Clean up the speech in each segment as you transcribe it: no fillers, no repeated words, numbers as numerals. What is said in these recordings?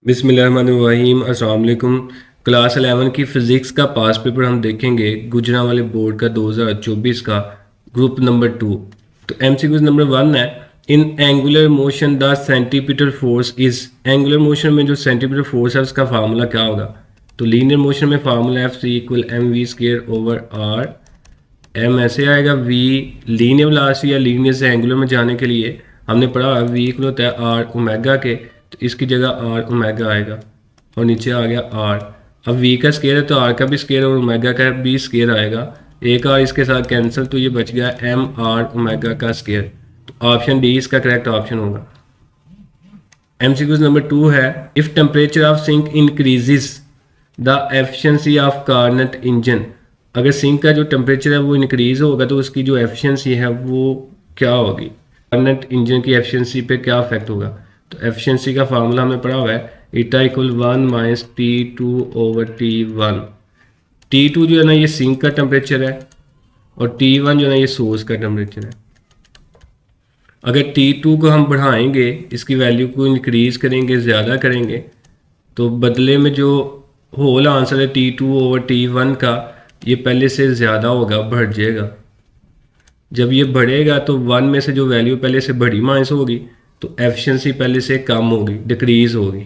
बिस्मिल्लाहिर्रहमानिर्रहीम। अस्सलाम वालेकुम। क्लास 11 की फ़िज़िक्स का पास पेपर हम देखेंगे गुजरांवाले बोर्ड का 2024 का ग्रुप नंबर 2। तो एमसीक्यूज नंबर 1 है, in angular motion the centripetal force is. Angular motion में जो सेंटीपिटल फोर्स है उसका फार्मूला क्या होगा? तो लीनियर मोशन में formula F C equal M V square over R. M ऐसे आएगा, वी लीनियर वेलोसिटी या लीनियर से एंगुलर में जाने के लिए हमने पढ़ा वी इक्वल होता है आर ओमेगा के, तो इसकी जगह आर ओमेगा आएगा और नीचे आ गया आर। अब वी का स्केयर है तो आर का भी स्केयर और ओमेगा का भी स्केयर आएगा, एक आर इसके साथ कैंसिल, तो ये बच गया एम आर ओमेगा का स्केयर। तो ऑप्शन डी इसका करेक्ट ऑप्शन होगा। एमसीक्यूज नंबर 2 है, if temperature of sink increases the efficiency of Carnot engine. अगर सिंक का जो टेम्परेचर है वो इंक्रीज होगा तो उसकी जो एफिशिएंसी है वो क्या होगी? कार्नेट इंजन की एफिशिएंसी पे क्या इफेक्ट होगा? तो एफिशिएंसी का फार्मूला हमें पढ़ा हुआ है, ईटा equal 1 minus T2 over T1। T2 जो है ना ये सिंक का टेम्परेचर है और T1 जो है ना ये सोर्स का टेम्परेचर है। अगर T2 को हम बढ़ाएंगे, इसकी वैल्यू को इंक्रीज करेंगे, ज़्यादा करेंगे, तो बदले में जो होल आंसर है T2 ओवर T1 का ये पहले से ज़्यादा होगा, बढ़ जाएगा। जब ये बढ़ेगा तो 1 में से जो वैल्यू पहले से बड़ी माइनस होगी तो एफिशिएंसी पहले से कम होगी, डिक्रीज होगी।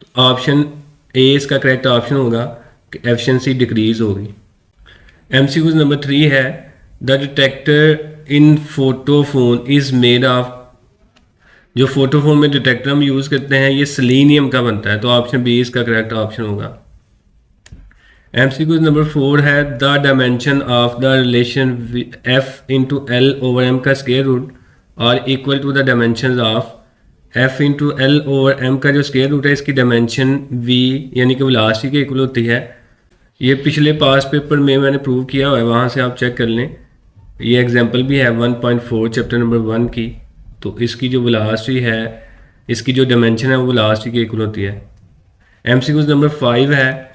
तो ऑप्शन ए इसका करेक्ट ऑप्शन होगा कि एफिशिएंसी डिक्रीज होगी। एमसीक्यूज नंबर 3 है, the detector in photophone is made of. जो फोटोफोन में डिटेक्टर हम यूज़ करते हैं ये सेलेनियम का बनता है, तो ऑप्शन बी इसका करेक्ट ऑप्शन होगा। एमसीक्यूज नंबर 4 है, the dimension of the relation F into L over M का स्क्वायर रूट और equal to the dimension of F into L over M का जो स्क्वायर रूट है इसकी डायमेंशन वी यानी कि वेलोसिटी के इक्वल होती है। ये पिछले पास पेपर में मैंने प्रूव किया हुआ है, वहाँ से आप चेक कर लें। ये एग्जांपल भी है 1.4 चैप्टर नंबर 1 की। तो इसकी जो वेलोसिटी है, इसकी जो डायमेंशन है वो वेलोसिटी के इक्वल होती है। एमसीक्यूज नंबर 5 है,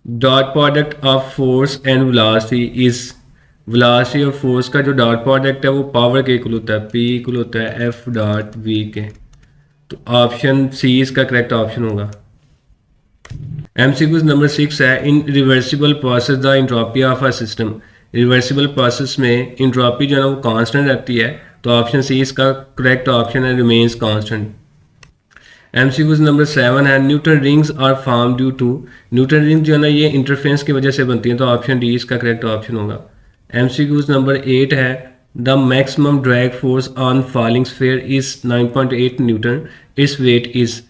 dot product of force and velocity is. Velocity और फोर्स का जो डॉट प्रोडक्ट है वो पावर के इक्वल होता है, पी इक्वल होता है एफ डॉट वी के। तो ऑप्शन सी इसका करेक्ट ऑप्शन होगा। एमसीक्यूज नंबर 6 है, इन reversible process the entropy of a system. Reversible process में इंट्रोपी जो है ना वो कांस्टेंट रहती है, तो ऑप्शन सी इसका करेक्ट ऑप्शन है, रिमेन्स कांस्टेंट। एमसीक्यूज नंबर 7 है, Newton rings are form due to. Newton ring जो है ना ये इंटरफेरेंस की वजह से बनती है, तो ऑप्शन डी इसका करेक्ट ऑप्शन होगा। एमसीक्यूज नंबर 8 है, the maximum drag force on falling sphere is 9.8 Newton, इस वेट इज।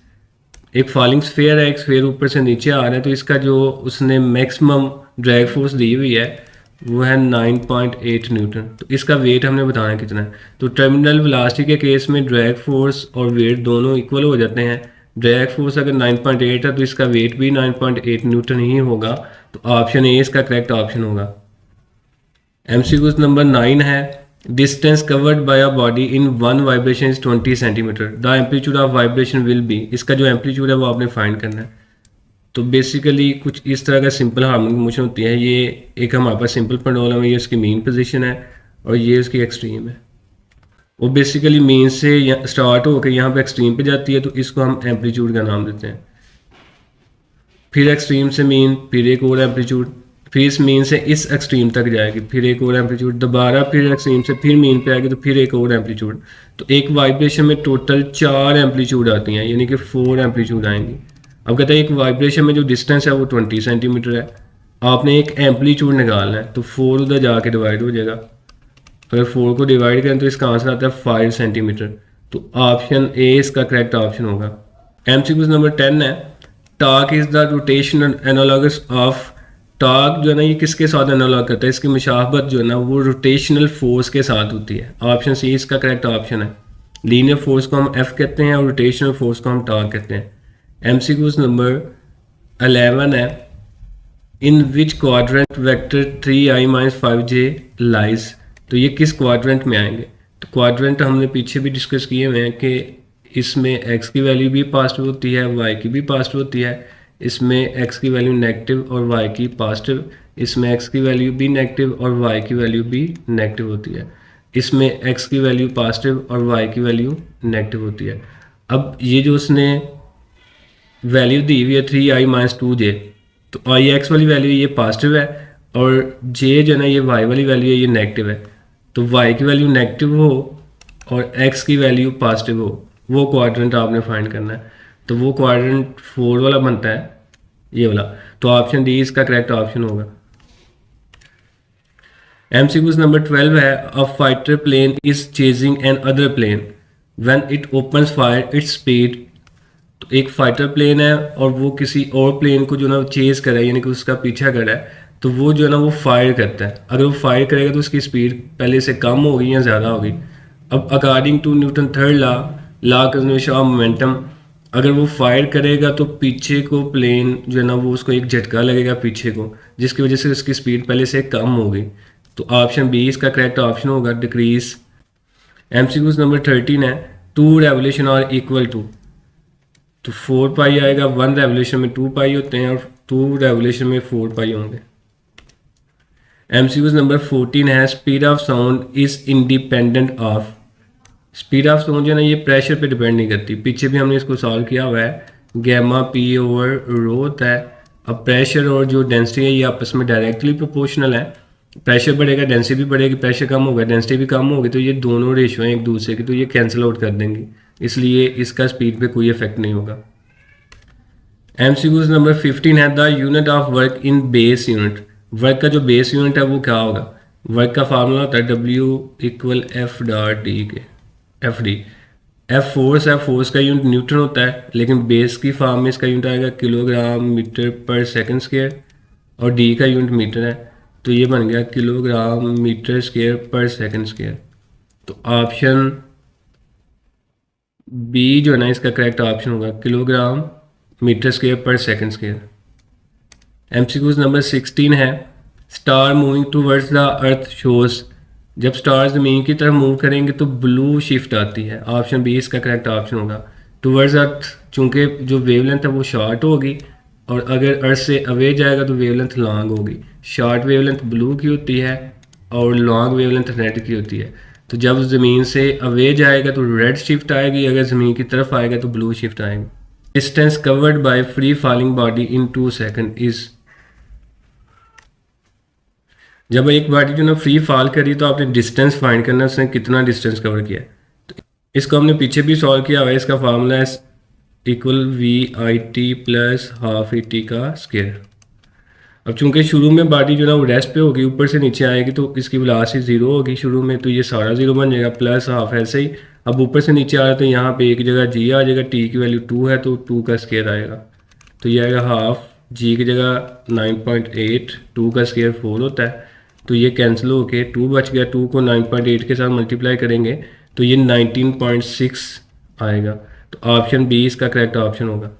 एक फॉलिंग स्फीयर है, एक स्फीयर ऊपर से नीचे आ रहा है, तो इसका जो उसने मैक्सिमम ड्रैग फोर्स दी हुई है वो है 9.8 न्यूटन। तो इसका वेट हमने बताना कितना है। तो टर्मिनल वेलोसिटी के केस में ड्रैग फोर्स और वेट दोनों इक्वल हो जाते हैं। ड्रैग फोर्स अगर 9.8 है तो इसका वेट भी 9.8 न्यूटन ही होगा, तो ऑप्शन ए इसका करेक्ट ऑप्शन होगा। एमसीक्यूज नंबर 9 है, distance covered by a body in one vibration is 20 centimetre, the amplitude of vibration will be. इसका जो एम्पलीट्यूड है वो आपने फाइंड करना है। तो बेसिकली कुछ इस तरह का सिंपल हार्मोनिक मोशन होती है। ये एक हमारे पास सिंपल पेंडुलम है, ये उसकी मीन पोजीशन है और ये उसकी एक्सट्रीम है। वो बेसिकली मीन से स्टार्ट होकर यहाँ पे एक्सट्रीम पे जाती है, तो इसको हम एम्पलीट्यूड का नाम देते हैं। फिर एक्सट्रीम से मीन, फिर एक और एम्पलीट्यूड, फिर इस मीन से इस एक्सट्रीम तक जाएगी, फिर एक और एम्पलीट्यूड, दोबारा फिर एक्सट्रीम से फिर मीन पे आएगी तो फिर एक और एम्पलीट्यूड। तो एक वाइब्रेशन में टोटल 4 एम्पलीट्यूड आती हैं, यानी कि 4 एम्पलीट्यूड आएंगी। अब कहते हैं एक वाइब्रेशन में जो डिस्टेंस है वो 20 सेंटीमीटर है, आपने एक एम्पलीट्यूड निकालना है, तो 4 उधर जाके डिवाइड हो जाएगा। अगर 4 को डिवाइड करें तो इसका आंसर आता है 5 सेंटीमीटर। तो ऑप्शन ए इसका करेक्ट ऑप्शन होगा। एमसीक्यूज नंबर 10 है, torque is the rotational analogous of. Torque जो है ना ये किसके साथ एनालॉग करता है? इसकी मुशाबत जो है ना वो रोटेशनल फोर्स के साथ होती है। ऑप्शन सी इसका करेक्ट ऑप्शन है। लीनियर फोर्स को हम एफ कहते हैं और रोटेशनल फोर्स को हम टॉर्क कहते हैं। एमसीक्यूज नंबर 11 है, in which quadrant vector 3i-5j lies. तो ये किस क्वाड्रेंट में आएंगे? तो क्वाड्रेंट हमने पीछे भी डिस्कस किए हुए हैं कि इसमें x की वैल्यू भी पॉजिटिव होती है, y की भी पॉजिटिव होती है। इसमें x की वैल्यू नेगेटिव और y की पॉजिटिव, इसमें x की वैल्यू भी नेगेटिव और y की वैल्यू भी नेगेटिव होती है। इसमें x की वैल्यू पॉजिटिव और y की वैल्यू नेगेटिव होती है। अब ये जो उसने वैल्यू दी हुई है 3i-2j, तो आई एक्स वाली वैल्यू ये पॉजिटिव है और जे जो है ना ये वाई वाली वैल्यू है ये नेगेटिव है। तो वाई की वैल्यू नेगेटिव हो और एक्स की वैल्यू पॉजिटिव हो, वो क्वाड्रेंट आपने फाइंड करना है। तो वो क्वाड्रेंट 4 वाला बनता है, ये वाला। तो ऑप्शन डी इसका करेक्ट ऑप्शन होगा। MCQ नंबर 12 है, a fighter plane is chasing another plane when it opens fire its speed. तो एक फाइटर प्लेन है और वो किसी और प्लेन को जो ना चेज कर रहा है, यानी कि उसका पीछा कर रहा है, तो वो जो है ना वो फायर करता है। अगर वो फायर करेगा तो उसकी स्पीड पहले से कम होगी या ज़्यादा होगी। अब according to Newton third law conservation of momentum, अगर वो फायर करेगा तो पीछे को प्लेन जो है ना वो उसको एक झटका लगेगा पीछे को, जिसकी वजह से उसकी स्पीड पहले से कम होगी। तो ऑप्शन बी इसका करेक्ट ऑप्शन होगा, डिक्रीज। MCQ नंबर 13 है, 2 रेवोल्यूशन आर इक्वल टू। तो 4 पाई आएगा, 1 रेवोल्यूशन में 2 पाई होते हैं और 2 रेवोल्यूशन में 4 पाई होंगे। MCQ नंबर 14 है, speed of sound is independent of. Speed of sound जो है ना ये प्रेशर पे डिपेंड नहीं करती। पीछे भी हमने इसको सॉल्व किया हुआ है, गैमा पी ओवर रो होता है। अब प्रेशर और जो डेंसिटी है ये आपस में डायरेक्टली प्रोपोर्शनल है। प्रेशर बढ़ेगा डेंसिटी भी बढ़ेगी, प्रेशर कम होगा डेंसिटी भी कम होगी, तो ये दोनों रेशियो हैं एक दूसरे की, तो ये कैंसिल आउट कर देंगे, इसलिए इसका स्पीड पे कोई इफेक्ट नहीं होगा। MCQ नंबर 15 है, the unit of work in base unit. Work का जो बेस यूनिट है वो क्या होगा? वर्क का फार्मूला होता है W equal F dot D के, एफ डी। एफ फोर्स है, फोर्स का यूनिट न्यूटन होता है, लेकिन बेस की फॉर्म में इसका यूनिट आएगा किलोग्राम मीटर पर सेकंड स्क्वायर और डी का यूनिट मीटर है, तो ये बन गया किलोग्राम मीटर स्क्वायर पर सेकंड स्क्वायर। तो ऑप्शन बी जो है ना इसका करेक्ट ऑप्शन होगा, किलोग्राम मीटर स्क्वायर पर सेकंड स्क्वायर। MCQ नंबर 16 है, star moving towards the earth shows. जब स्टार ज़मीन की तरफ मूव करेंगे तो ब्लू शिफ्ट आती है। ऑप्शन बी इसका करेक्ट ऑप्शन होगा, टूवर्ड्स अर्थ, चूँकि जो वेवलेंथ है वो शॉर्ट होगी और अगर अर्थ से अवे जाएगा तो वेवलेंथ लॉन्ग होगी। शॉर्ट वेवलेंथ ब्लू की होती है और लॉन्ग वेवलेंथ रेड की होती है। तो जब ज़मीन से अवे जाएगा तो रेड शिफ्ट आएगी, अगर ज़मीन की तरफ आएगा तो ब्लू शिफ्ट आएगी। Distance covered by free falling body in 2 second is. जब एक बॉडी जो ना फ्री फॉल करी तो आपने डिस्टेंस फाइंड करना है, उसने कितना डिस्टेंस कवर किया। तो इसको हमने पीछे भी सॉल्व किया हुआ है। इसका फार्मूला है equal VIT plus half ET का स्क्वायर। अब चूंकि शुरू में बॉडी जो ना वो रेस्ट पे होगी, ऊपर से नीचे आएगी तो इसकी वेलोसिटी 0 होगी शुरू में, तो ये सारा 0 बन जाएगा, प्लस हाफ ऐसे ही। अब ऊपर से नीचे आ रहा है तो यहाँ पे एक जगह G आ जाएगा, T की वैल्यू 2 है तो 2 का स्क्वायर आएगा, तो ये आएगा हाफ G की जगह 9.8, 2 का स्क्वायर 4 होता है, तो ये कैंसिल होके 2 बच गया। 2 को 9.8 के साथ मल्टीप्लाई करेंगे तो ये 19.6 आएगा। तो ऑप्शन बी इसका करेक्ट ऑप्शन होगा।